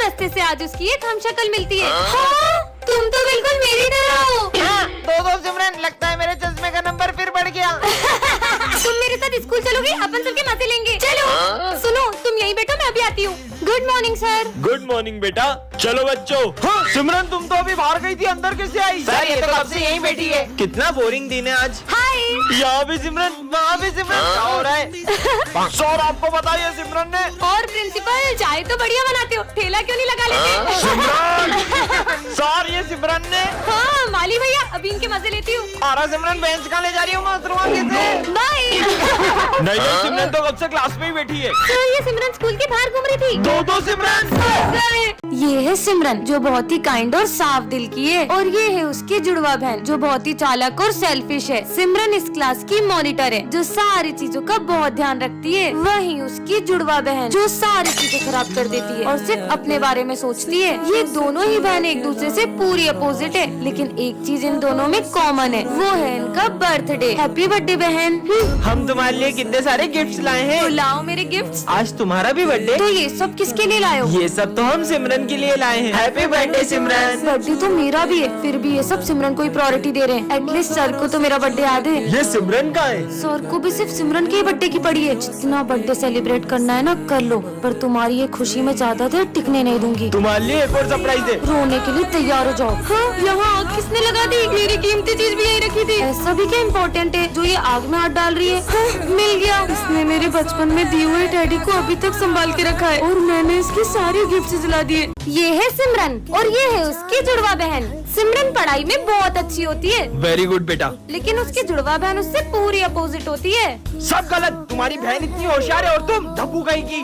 रास्ते से आज उसकी एक हम शक्ल मिलती है। हाँ, तुम तो बिल्कुल मेरी तरह हो। दो सिमरन, लगता है मेरे चश्मे का नंबर फिर बढ़ गया। तुम मेरे साथ स्कूल चलोगे, अपन सबके मजे लेंगे। चलो। सुनो, तुम यहीं बैठो, मैं अभी आती हूँ। Good morning sir. Good morning बेटा। चलो बच्चों। सिमरन तुम तो अभी बाहर गई थी, अंदर कैसे आई? सर ये तो कब से यहीं बैठी है। कितना बोरिंग दिन है आज। हाय। यहाँ भी सिमरन, वहाँ भी सिमरन, क्या हो रहा है? सर आपको बताइए सिमरन ने। और प्रिंसिपल, चाय तो बढ़िया बनाते हो, ठेला क्यों नहीं लगा लेते? सर ये सिमरन ने। हाँ माली भैया, अभी इनके मजे लेती हूँ। आरा सिमरन बेंच कहाँ ले जा रही हूँ मैं उतरवाने से? बाय। नहीं सिमरन तो कब से क्लास में ही बैठी है। सर ये सिमरन स्कूल के बाहर घूम रही थी। दो सिमरन। ये है सिमरन जो बहुत ही काइंड और साफ दिल की है, और ये है उसकी जुड़वा बहन जो बहुत ही चालाक और सेल्फिश है। सिमरन इस क्लास की मॉनिटर है जो सारी चीजों का बहुत ध्यान रखती है। वहीं उसकी जुड़वा बहन जो सारी चीजें खराब कर देती है और सिर्फ अपने बारे में सोचती है। ये दोनों ही बहन एक दूसरे से पूरी अपोजिट है, लेकिन एक चीज इन दोनों में कॉमन है, वो है इनका बर्थडे। हैप्पी बर्थडे बहन। हम तुम्हारे लिए कितने सारे गिफ्ट्स लाए हैं। तो लाओ मेरे गिफ्ट्स। आज तुम्हारा भी बर्थडे। तो ये सब किसके लिए लाए हो? ये सब तो हम सिमरन के लिए लाए हैं। हैप्पी बर्थडे सिमरन। बर्थडे तो मेरा भी है, फिर भी ये सब सिमरन को ही प्रायोरिटी दे रहे हैं। एटलीस्ट सर को तो मेरा बर्थडे याद है। ये सिमरन का है। सर को भी सिर्फ सिमरन के ही बर्थडे की पड़ी है। जितना बर्थडे सेलिब्रेट करना है ना कर लो, पर तुम्हारी ये खुशी में ज्यादा देर टिकने नहीं दूंगी। तुम्हारे लिए एक और सरप्राइज है। रोने के लिए तैयार हो जाओ। हाँ, यहाँ आग किसने लगा दी? मेरी कीमती चीज भी यही रखी थी। ऐसा भी क्या इम्पोर्टेंट है जो ये आग में हाथ डाल रही है? हाँ, मिल गया। इसने मेरे बचपन में दिए हुए डैडी को अभी तक संभाल के रखा है, और मैंने इसकी सारी गिफ्ट जला दिए। ये है सिमरन और ये है उसकी जुड़वा बहन। सिमरन पढ़ाई में बहुत अच्छी होती है, वेरी गुड बेटा। लेकिन उसकी जुड़वा बहन उससे पूरी अपोजिट होती है। सब गलत। तुम्हारी बहन इतनी होशियार है और तुम धब्बू कहीं की।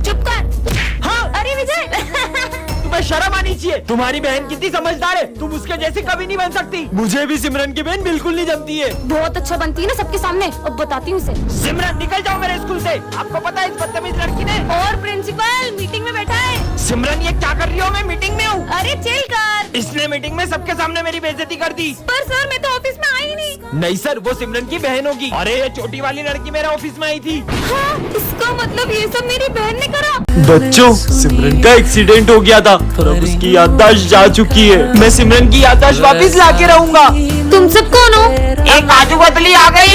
चुप कर। हाँ, अरे विजय। तुम्हें शर्म आनी चाहिए। तुम्हारी बहन कितनी समझदार है, तुम उसके जैसी कभी नहीं बन सकती। मुझे भी सिमरन की बहन बिल्कुल नहीं जमती है। बहुत अच्छा बनती है ना सबके सामने। अब बताती हूँ उसे। सिमरन निकल जाओ मेरे स्कूल से। आपको पता है इस बदतमीज लड़की ने। और प्रिंसिपल मीटिंग में बैठा है। सिमरन ये क्या कर रही हो? मैं मीटिंग में हूँ। अरे चिल कर। इसने मीटिंग में सबके सामने मेरी बेइज्जती कर दी। पर सर मैं तो ऑफिस में आई नहीं। नहीं सर, वो सिमरन की बहन होगी। अरे ये छोटी वाली लड़की मेरे ऑफिस में आई थी। हाँ, इसका मतलब ये सब मेरी बहन ने करा। बच्चों, सिमरन का एक्सीडेंट हो गया था और अब उसकी याददाश्त जा चुकी है। मैं सिमरन की याददाश्त वापस ला के रहूंगा। तुम सब कौन हो? एक काजू कतली आ गई।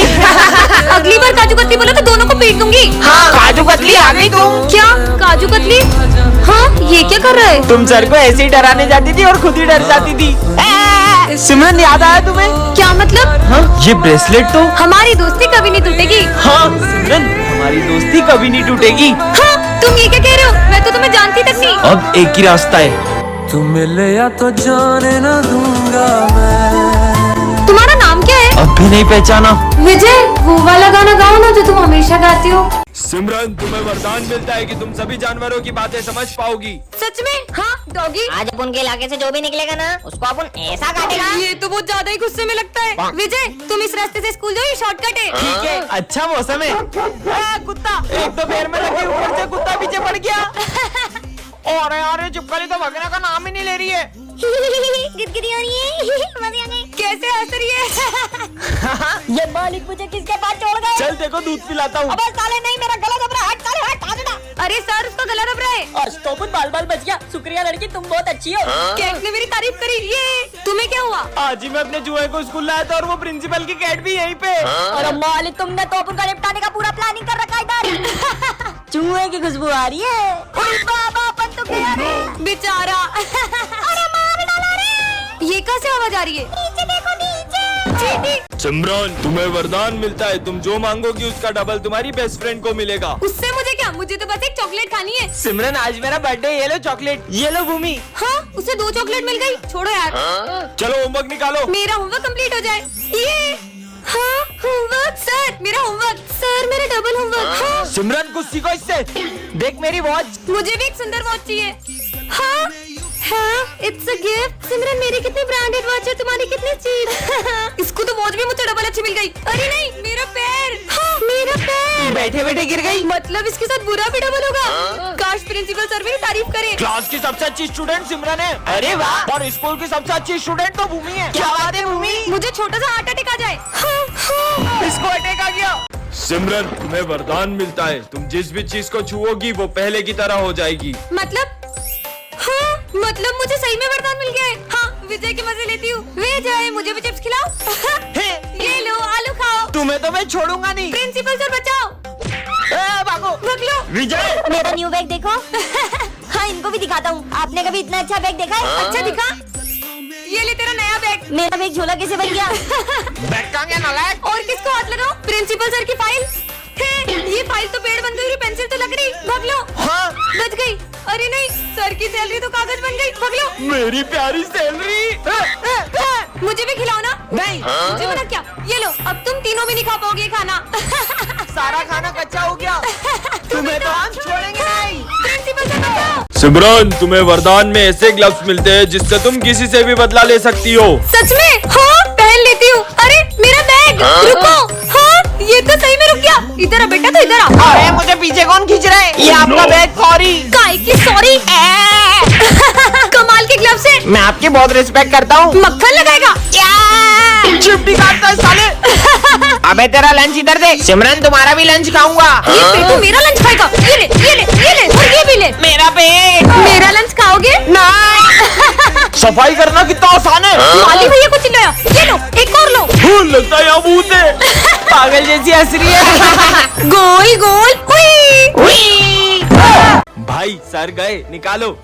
अगली बार काजू कतली बोलो तो दोनों को पीट दूंगी। हाँ, काजू कतली आ गई तुम। क्या काजू कतली? हाँ, ये क्या कर रहा है? तुम सर को ऐसे ही डराने जाती थी और खुद ही डर जाती थी। सिमरन याद आया तुम्हें? क्या मतलब? हाँ, ये ब्रेसलेट तो। हमारी दोस्ती कभी नहीं टूटेगी। हाँ सिमरन, हमारी दोस्ती कभी नहीं टूटेगी। हाँ, तुम ये क्या कह रहे हो? मैं तो तुम्हें जानती तक नहीं। अब एक ही रास्ता है। तुम मिले या तो जाने न दूंगा मैं। तुम्हारा नाम क्या है? अब भी नहीं पहचाना? विजय, वो वाला गाना गाओ ना जो तुम हमेशा गाती हो। सिमरन, तुम्हें वरदान मिलता है कि तुम सभी जानवरों की बातें समझ पाओगी। सच में? हाँ डॉगी। आज अपन के इलाके से जो भी निकलेगा ना उसको अपन ऐसा काटेगा। ये तो बहुत ज्यादा ही गुस्से में लगता है। विजय, तुम इस रास्ते से स्कूल जाओ, ये शॉर्टकट है। ठीक है, अच्छा मौसम है। कुत्ता एक तो पैर में लगे, ऊपर से कुत्ता पीछे पड़ गया। और यार चुपकली तो भगने का नाम ही नहीं ले रही है। गिदगिदी हो रही है। मजे आ गए। कैसे हंस रही है? ये मालिक मुझे किसके पास छोड़ गए? चल देखो, दूध पिलाता हूँ। अबे साले नहीं, मेरा गला दब रहा है। हट साले, हट आजा। अरे सर, उसका गला दब रहा है। और स्टॉप बाल बाल बच गया। शुक्रिया लड़की, तुम बहुत अच्छी हो। कैट ने मेरी तारीफ करी। ये तुम्हें क्या हुआ? आज ही मैं अपने जुए को स्कूल लाया था और वो प्रिंसिपल की कैट भी यहीं पे। और मालिक, तुमने तो अपन का निपटाने का पूरा प्लानिंग कर रखा है इधर। चूहे की खुशबू आ रही है। ओए बाबा, अपन तो गया रे। बेचारा। अरे मार डाला रे। ये कहाँ से आवाज आ रही है? नीचे देखो, नीचे। चींटी। सिमरन, तुम्हें वरदान मिलता है, तुम जो मांगोगी उसका डबल तुम्हारी बेस्ट फ्रेंड को मिलेगा। उससे मुझे क्या? मुझे तो बस एक चॉकलेट खानी है। सिमरन, आज मेरा बर्थडे। ये लो चॉकलेट। ये लो भूमि। हाँ, उसे 2 चॉकलेट मिल गई। छोड़ो यार। चलो होमवर्क निकालो। मेरा होमवर्क कंप्लीट हो जाए। ये हाँ, होमवर्क सर, मेरा होमवर्क सर, मेरा डबल होमवर्क। हाँ, सिमरन कुछ सीखो इससे। देख मेरी वॉच। मुझे भी एक सुंदर वॉच चाहिए। हाँ हाँ, इट्स अ गिफ्ट। सिमरन, मेरी कितनी ब्रांडेड वॉच है, तुम्हारी कितनी चीप। इसको तो वॉच भी मुझे डबल अच्छी मिल गई। अरे नहीं, मेरा पैर। हाँ, मेरा पैर। बैठे बैठे गिर गई। मतलब इसके साथ बुरा भी डबल होगा। काश प्रिंसिपल सर मेरी तारीफ करे। क्लास की सबसे अच्छी स्टूडेंट सिमरन है। अरे वाह। और स्कूल की सबसे अच्छी स्टूडेंट तो भूमि है। क्या बात है भूमि? मुझे छोटा सा हार्ट अटैक आ जाए। हाँ, हाँ। इसको अटैक आ गया। सिमरन, तुम्हें वरदान मिलता है, तुम जिस भी चीज को छुओगी वो पहले की तरह हो जाएगी। मतलब हाँ, मतलब मुझे सही में वरदान मिल गया है। हाँ, विजय के मजे लेती हूँ। विजय मुझे भी चिप्स खिलाओ। ये लो आलू खाओ। तुम्हें तो मैं छोड़ूंगा नहीं। प्रिंसिपल सर बचाओ। भागो भाग लो। विजय। मेरा न्यू बैग देखो। हाँ, इनको भी दिखाता हूँ। आपने कभी इतना अच्छा बैग देखा है? अच्छा दिखा। ये ले तेरा नया बैग। मेरा बैग झोला कैसे बन गया? बैग कहाँ गया नालायक? और किसको हाथ लगाओ? प्रिंसिपल सर की फाइल। ये फाइल तो पेड़ बन गई, पेंसिल तो लकड़ी। भाग लो। हाँ। बच गई। अरे नहीं, सर की सैलरी तो कागज बन गई। भाग लो। मेरी प्यारी सैलरी। मुझे भी खिलाओ ना। नहीं। मुझे मना क्या? ये लो, अब तुम तीनों भी नहीं खा पाओगे खाना। सारा खाना कच्चा हो गया। तुम्हें तो हम छोड़ेंगे नहीं। प्रिंसिपल सर बचाओ। सिमरन, तुम्हें वरदान में ऐसे ग्लव्स मिलते हैं जिससे तुम किसी से भी बदला ले सकती हो। सच में? हाँ, पहन लेती हूँ। अरे मेरा बैग। रुको। हाँ, ये तो सही में रुक गया। इधर आ बेटा, तो इधर आ। अरे मुझे पीछे कौन खींच रहा है? ये आपका बैग। सॉरी। काय की सॉरी। कमाल के ग्लव्स है। मैं आपकी बहुत रिस्पेक्ट करता हूँ। मक्खन लगाएगा। चिपटी काटता है साले। अबे तेरा लंच इधर दे। सिमरन तुम्हारा भी लंच खाऊंगा। ये पेटू मेरा लंच खाएगा। ये ले, ये ले, ये ले, और ये भी ले। मेरा पेट। मेरा लंच खाओगे? नहीं। सफाई करना कितना आसान है। माली भैया को चिल्लाया। ये लो, एक और लो। लगता है यहाँ भूत है। पागल जैसी हंस रही है। गोल गोल। हुई। भाई सर गए, निकालो।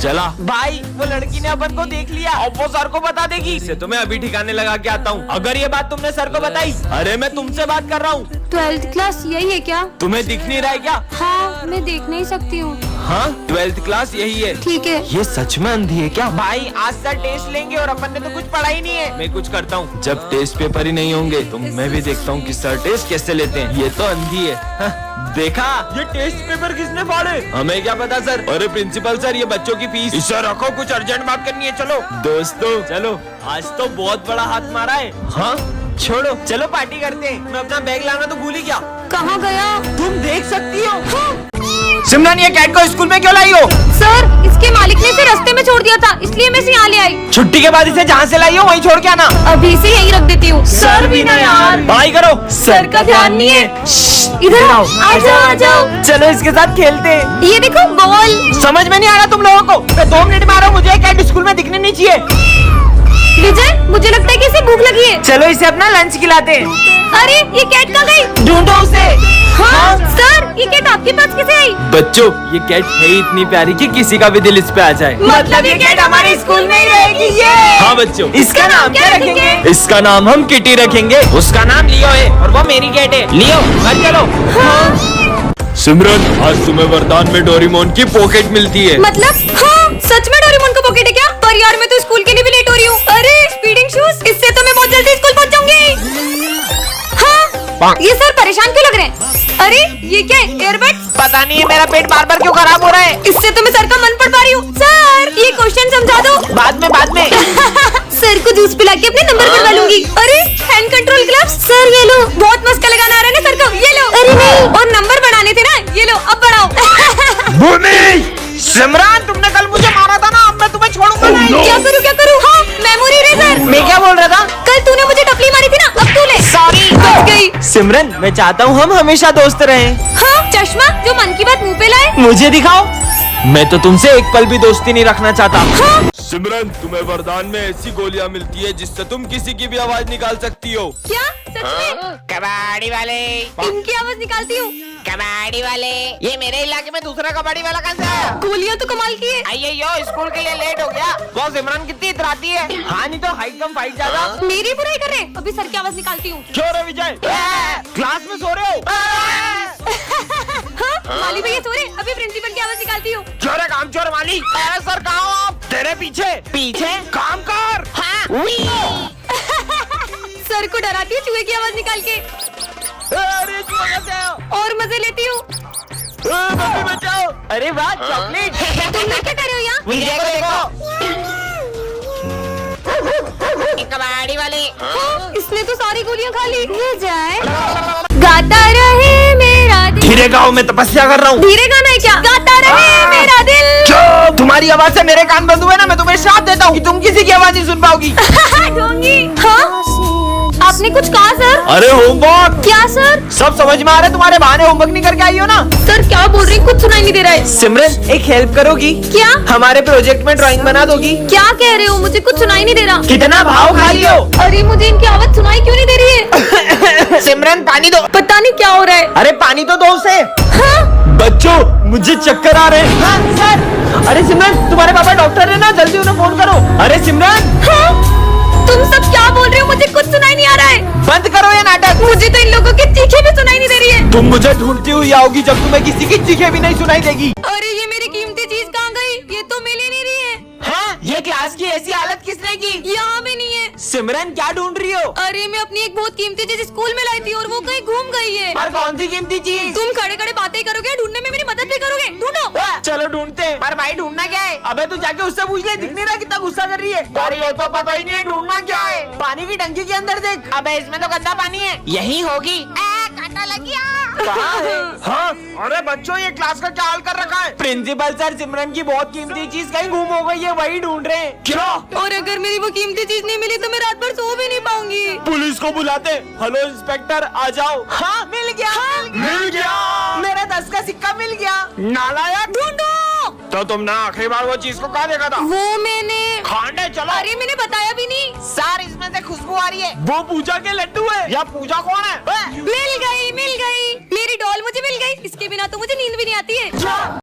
चला भाई वो लड़की ने अपन को देख लिया। अब वो सर को बता देगी। इसे तो मैं अभी ठिकाने लगा के आता हूँ। अगर ये बात तुमने सर को बताई। अरे मैं तुमसे बात कर रहा हूँ। 12th क्लास यही है क्या? तुम्हें दिख नहीं रहा है क्या? हाँ, मैं देख नहीं सकती हूँ। हाँ, 12th क्लास यही है। ठीक है। ये सच में अंधी है क्या? भाई आज सर टेस्ट लेंगे और अपन ने तो कुछ पढ़ा ही नहीं है। मैं कुछ करता हूँ। जब टेस्ट पेपर ही नहीं होंगे तो मैं भी देखता हूँ कि सर टेस्ट कैसे लेते हैं। ये तो अंधी है। हाँ, देखा? ये टेस्ट पेपर किसने फाड़े? हमें क्या पता सर। अरे प्रिंसिपल सर, ये बच्चों की फीस। इसे रखो, कुछ अर्जेंट बात करनी है। चलो दोस्तों, चलो। आज तो बहुत बड़ा हाथ मारा है। हाँ, छोड़ो, चलो पार्टी करते हैं। मैं अपना बैग लाना तो भूल ही गया। कहाँ गया? तुम देख सकती हो। सिमरन, ये कैट को स्कूल में क्यों लाई हो? सर, इसके मालिक ने इसे रास्ते में छोड़ दिया था, इसलिए मैं इसे यहाँ ले आई। छुट्टी के बाद इसे जहाँ से लाई हो वहीं छोड़ के आना। अभी इसे यहीं रख देती हूँ। सर भी ना यार। पढ़ाई करो। सर का ध्यान नहीं है। इधर आओ। आ जाओ, आ जाओ। चलो इसके साथ खेलते हैं। ये देखो बॉल। समझ में नहीं आ रहा तुम लोगों को। मैं 2 मिनट में आ रहा हूँ। मुझे कैट स्कूल में दिखने नहीं चाहिए। विजय, मुझे लगता है कि इसे भूख लगी है। चलो इसे अपना लंच खिलाते हैं। अरे ये कैट कहाँ गई? ढूंढो उसे। हाँ सर, ये कैट आपके पास कैसे आई? बच्चों, ये कैट है ही इतनी प्यारी कि किसी का भी दिल इस पे आ जाए। मतलब ये कैट हमारे स्कूल में ही रहेगी। ये हाँ बच्चों, इसका नाम क्या रखेंगे? इसका नाम हम किटी रखेंगे। उसका नाम लियो है और वो मेरी कैट है। लियो, घर चलो। सिमरन, आज तुम्हें वरदान में डोरेमोन की पॉकेट मिलती है। मतलब? हाँ, सच में डोरेमोन का पॉकेट है क्या? पर यार मैं तो स्कूल के लिए भी लेट हो रही हूँ। अरे स्पीडिंग शूज, इससे तो मैं बहुत जल्दी स्कूल पहुँच जाऊंगी। हाँ, ये सर परेशान क्यों लग रहे हैं? अरे ये क्या है? एयरबड? पता नहीं है मेरा पेट बार बार क्यों खराब हो रहा है। इससे तो मैं सर का मन पढ़ पा रही हूँ। सर, ये क्वेश्चन समझा दो। बाद में सर को जूस पिला के अपने नंबर बनवा लूंगी। अरे हैंड कंट्रोल ग्लव्स। सर ये लो, बहुत मस्का लगाना आ रहा है ना सर को। ये लो। अरे नहीं, और नंबर बढ़ाने थे ना। ये लो, अब बढ़ाओ। भूमि! सिमरन, तुमने कल मुझे मारा था ना। अब मैं तुम्हें छोड़ूंगा नहीं। क्या करूँ, क्या करूँ? हाँ, मेमोरी इरेजर। मैं क्या बोल रहा था? कल तूने मुझे टपली मारी थी ना, अब तू ले। सॉरी। बच गई। सिमरन, मैं चाहता हूँ हम हमेशा दोस्त रहें। हाँ, चश्मा जो मन की बात मुंह पे लाए। मुझे दिखाओ। मैं तो तुमसे एक पल भी दोस्ती नहीं रखना चाहता। हाँ, सिमरन, तुम्हें वरदान में ऐसी गोलियां मिलती है जिससे तुम किसी की भी आवाज निकाल सकती हो। क्या सच में? कबाड़ी वाले। इनकी आवाज निकालती हूँ। कबाड़ी वाले। ये मेरे इलाके में दूसरा कबाड़ी वाला कहाँ से आया? गोलियां तो कमाल की है। अयो, स्कूल के लिए लेट हो गया। वो सिमरन कितनी इतराती है। हाँ, नहीं तो हाइट कम फाइट ज्यादा। मेरी बुराई कर रहे हैं। अभी सर की आवाज निकालती हूँ। क्यों रे विजय? क्लास में सो रहे हो? हाँ, माली भैया सो रहे, अभी प्रिंसिपल की आवाज निकालती हूँ। चोर है, काम चोर वाली। सर कहाँ हो आप? तेरे पीछे। पीछे? काम कर। हाँ। सर को डराती हूँ चूहे की आवाज निकाल के। अरे चूहा बचाओ। और मजे लेती हूँ। मम्मी बचाओ। अरे वाह, चॉकलेट। तुम लोग क्या कर रहे हो यहाँ? विजय को देखो। कबाड़ी वाले। हाँ, इसने तो सारी गोलियां खा ली। ये जाए। गाता रहे मेरा दिल। धीरे गाओ, मैं तपस्या कर रहा हूँ। धीरे गाना है क्या? गाता रहे मेरा दिल। चुप! तुम्हारी आवाज से मेरे कान बंद हुए ना। मैं तुम्हें श्राप देता हूँ कि तुम किसी की आवाज नहीं सुन पाओगी। ढोंगी। हाँ, आप आपने कुछ कहा सर? अरे होमवर्क। क्या सर? सब समझ में आ रहा है, तुम्हारे बहाने होमवर्क नहीं करके आई हो ना। सर क्या बोल रही, कुछ सुनाई नहीं दे रहा है। सिमरन एक हेल्प करोगी? क्या? हमारे प्रोजेक्ट में ड्राइंग बना दोगी? क्या कह रहे हो, मुझे कुछ सुनाई नहीं दे रहा। कितना भाव खाई हो? अरे मुझे इनकी आवाज सुनाई क्यों नहीं दे रही है? सिमरन पानी दो। पता नहीं क्या हो रहा है। अरे पानी तो दो उसे। हाँ? बच्चों मुझे चक्कर आ रहे हैं। हाँ सर। अरे सिमरन तुम्हारे पापा डॉक्टर है ना, जल्दी उन्हें फोन करो। अरे सिमरन हाँ? तुम सब क्या बोल रहे हो, मुझे कुछ सुनाई नहीं आ रहा है। बंद करो ये नाटक। मुझे तो इन लोगों की चीखें भी सुनाई नहीं दे रही है। तुम मुझे ढूंढती हुई आओगी जब तुम्हें किसी की चीखें भी नहीं सुनाई देगी। अरे ये मेरी कीमती चीज कहाँ गई? ये तो मिल ही नहीं रही है। हाँ ये क्लास की ऐसी हालत किसने की? यहाँ भी नहीं है। सिमरन क्या ढूंढ रही हो? अरे मैं अपनी एक बहुत कीमती चीज स्कूल में लाई थी और वो कहीं घूम गई है। पर कौन सी कीमती चीज? तुम खड़े खड़े बातें ही करोगे, ढूंढने में मेरी मदद भी करोगे? ढूंढो। चलो ढूंढते हैं। पर भाई ढूंढना क्या है? अबे तू जाके उससे पूछ ले, दिख नहीं रहा कितना गुस्सा कर रही है। और ये तो पता ही नहीं ढूंढना क्या है। पानी की टंकी के अंदर देख। अबे इसमें तो गंदा पानी है। यही होगी। कांटा लग गया। कहाँ है? हाँ अरे बच्चों ये क्लास का क्या हाल कर रखा है? प्रिंसिपल सर सिमरन की बहुत कीमती चीज कहीं गुम हो गई है, वही ढूंढ रहे हैं। क्यों? और अगर मेरी वो कीमती चीज नहीं मिली तो मैं रात भर सो भी नहीं पाऊंगी। पुलिस को बुलाते। हेलो इंस्पेक्टर आ जाओ। हाँ मिल गया। मिल गया। मेरा 10 का सिक्का मिल गया। नालायक। ढूंढो। तो तुमने आखिरी बार वो चीज को कहाँ देखा था? वो मैंने खाने चलो। अरे मैंने बताया भी नहीं। सर इसमें से खुशबू आ रही है। वो पूजा के लड्डू है। या पूजा कौन है? मिल गई मेरी डॉल मुझे मिल गई। इसके बिना तो मुझे नींद भी नहीं आती है।